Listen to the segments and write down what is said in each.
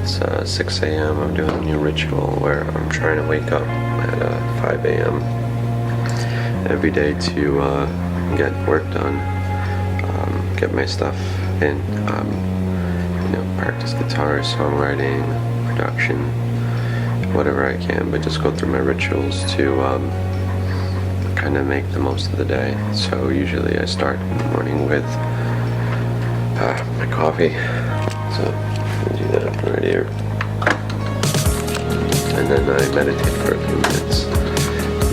It's 6 a.m. I'm doing a new ritual where I'm trying to wake up at 5 a.m. every day to get work done, get my stuff in, practice guitar, songwriting, production, whatever I can, but just go through my rituals to kind of make the most of the day. So usually I start in the morning with my coffee. So I'll do that right here. And then I meditate for a few minutes.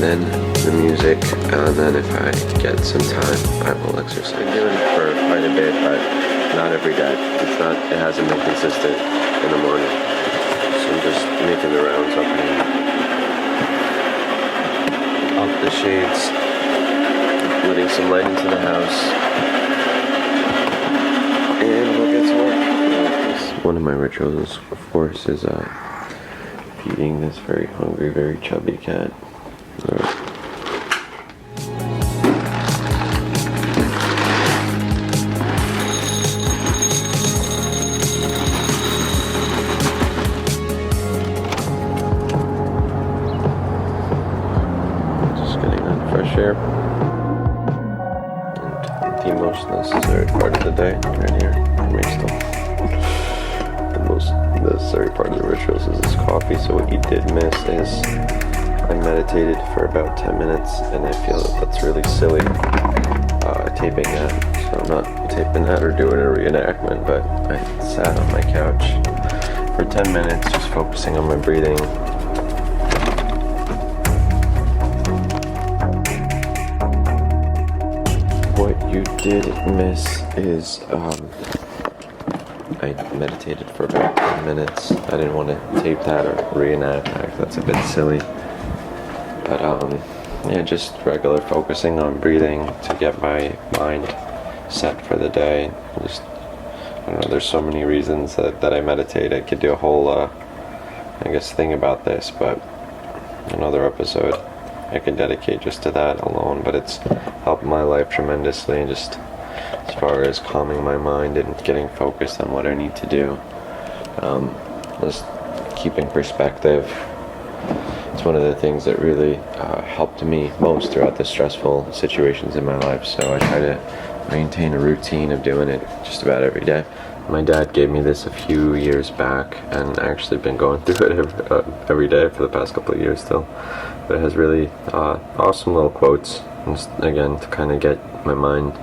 Then the music, and then if I get some time, I will exercise. I've been doing it for quite a bit, but not every day. It hasn't been consistent in the morning. So I'm just making the rounds up the shades, letting some light into the house, and we'll get to work. One of my rituals, of course, is feeding this very hungry, very chubby cat. Share. And the most necessary part of the day, right here, for me still. The most necessary part of the rituals is this coffee. So what you did miss is I meditated for about 10 minutes, and I feel that's really silly taping that. So I'm not taping that or doing a reenactment, but I sat on my couch for 10 minutes just focusing on my breathing. What you did miss is I meditated for about 10 minutes. I didn't want to tape that or reenact that. That's a bit silly. But yeah, just regular focusing on breathing to get my mind set for the day. Just, I don't know, there's so many reasons that I meditate. I could do a whole thing about this, but another episode I can dedicate just to that alone. But it's helped my life tremendously, and just as far as calming my mind and getting focused on what I need to do, just keeping perspective. It's one of the things that really helped me most throughout the stressful situations in my life. So I try to maintain a routine of doing it just about every day. My dad gave me this a few years back, and I actually been going through it every day for the past couple of years still. But it has really awesome little quotes, just, again, to kind of get my mind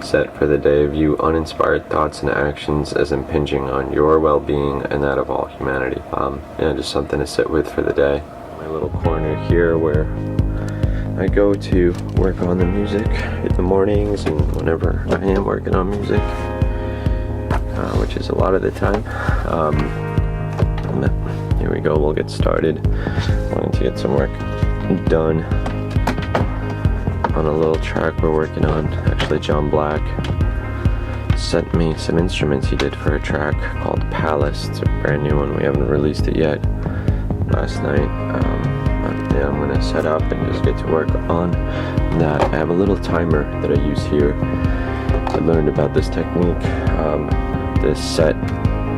set for the day. View uninspired thoughts and actions as impinging on your well-being and that of all humanity. Just something to sit with for the day. My little corner here where I go to work on the music in the mornings and whenever I am working on music, which is a lot of the time. Here we go, we'll get started. Wanting to get some work done on a little track we're working on. Actually, John Black sent me some instruments he did for a track called Palace. It's a brand new one, we haven't released it yet. Last night, I'm gonna set up and just get to work on that. I have a little timer that I use here. I learned about this technique, to set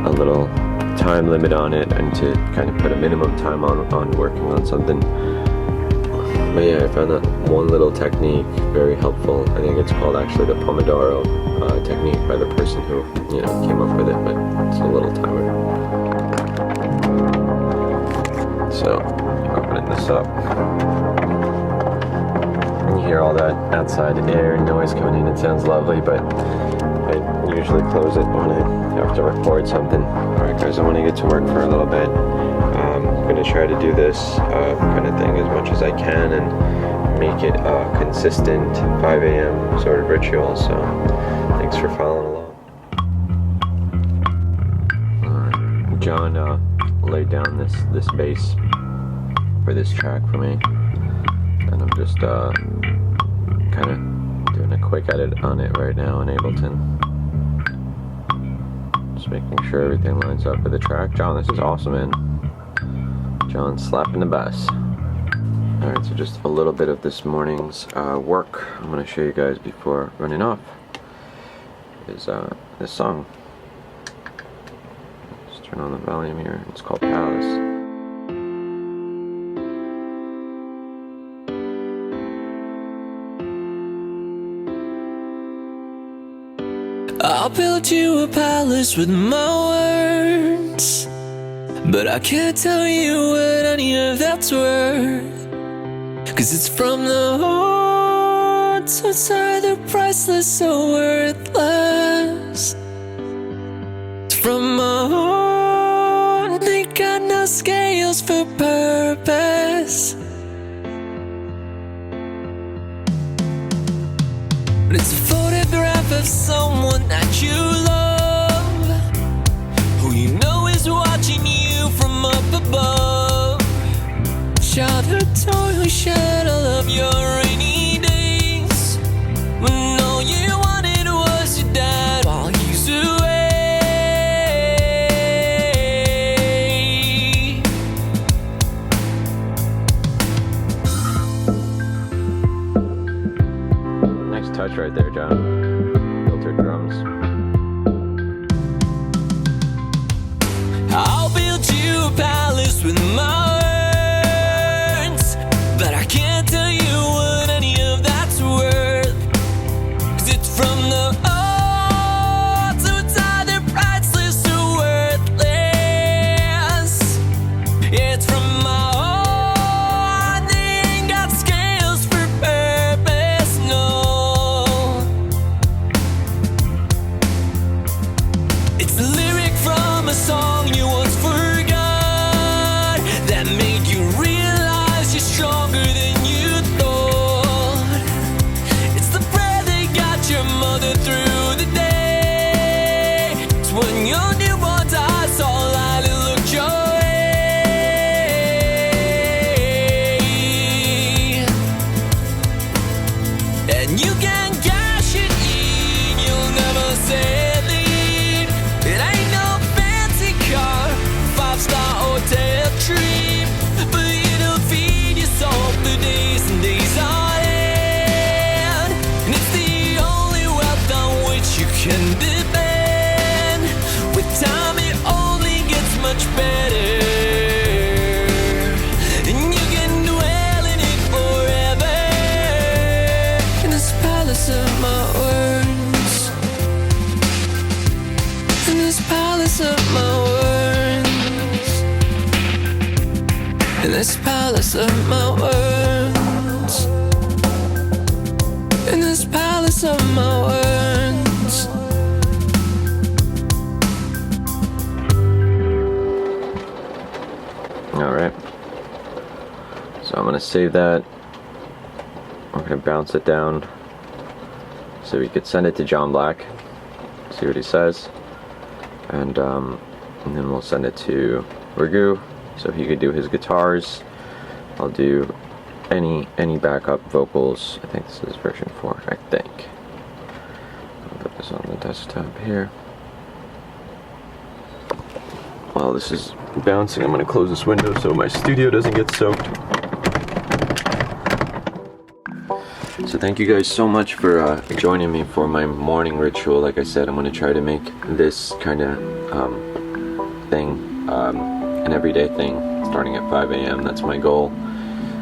a little time limit on it and to kind of put a minimum time on working on something. But yeah, I found that one little technique very helpful. I think it's called actually the Pomodoro technique by the person who came up with it, but it's a little timer. So opening this up, you hear all that outside air and noise coming in. It sounds lovely, but I usually close it when I have to record something. Alright guys, I want to get to work for a little bit. I'm going to try to do this kind of thing as much as I can and make it a consistent 5 a.m. sort of ritual, so thanks for following along. John laid down this bass for this track for me, and I'm just kind of doing a quick edit on it right now in Ableton. Just making sure everything lines up with the track. John, this is awesome, man. John slapping the bass. Alright, so just a little bit of this morning's work I'm going to show you guys before running off is this song. Just Turn on the volume here. It's called Palace. I'll build you a palace with my words, but I can't tell you what any of that's worth. 'Cause it's from the heart, so it's either priceless or worthless. It's from my heart, they got no scales for purpose. But it's a photograph of someone that you love, who you know is watching you from up above. Childhood toy who shared all of your rainy days, when all you wanted was your dad while he's away. Nice touch right there, John. Filtered drums. I'll build you a palace with my words, but I can't tell you what any of that's worth. 'Cause it's from the heart, so it's either priceless or worthless. Yeah, it's from my heart, they ain't got scales for purpose, no. It's a lyric from a song you once forgot, that made you realize you're stronger than you thought. It's the prayer that got your mother through the day. It's when your newborn's eyes all lightly looked your way. And you can cash it in, you'll never say leave. It ain't no fancy car, 5-star hotel trip, but it'll feed your soul through days and days on end. And it's the only wealth on which you can depend. With time it only gets much better, and you can dwell in it forever. In this palace of my words, in this palace of my words, in this palace of my words, in this palace of my words. Alright. So I'm going to save that. I'm going to bounce it down so we could send it to John Black, see what he says, and then we'll send it to Ragu so he could do his guitars. I'll do any backup vocals. I think this is version 4, I think. I'll put this on the desktop here. While this is bouncing, I'm going to close this window so my studio doesn't get soaked. So thank you guys so much for joining me for my morning ritual. Like I said, I'm going to try to make this kind of thing an everyday thing, starting at 5 a.m. That's my goal.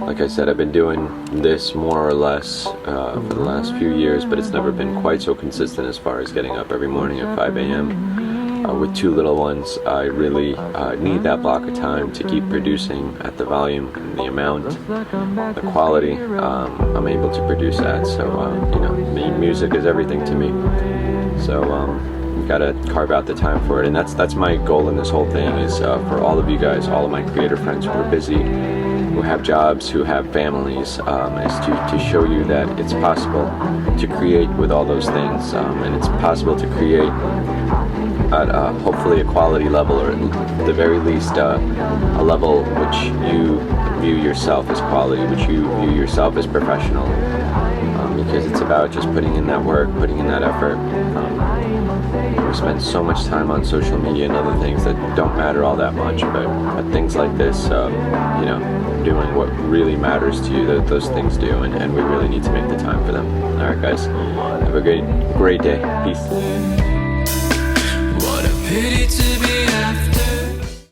Like I said, I've been doing this more or less for the last few years, but it's never been quite so consistent as far as getting up every morning at 5 a.m. With 2 little ones, I really need that block of time to keep producing at the volume, the amount, the quality. I'm able to produce that, so you know, music is everything to me. So you gotta carve out the time for it, and that's my goal in this whole thing, is for all of you guys, all of my creator friends who are busy, who have jobs, who have families, is to show you that it's possible to create with all those things, and it's possible to create at hopefully a quality level, or at the very least a level which you view yourself as quality, which you view yourself as professional, because it's about just putting in that work, putting in that effort. We spend so much time on social media and other things that don't matter all that much, but things like this, you know, doing what really matters to you, those things do, and we really need to make the time for them. Alright guys, have a great day. Peace. What a pity to be after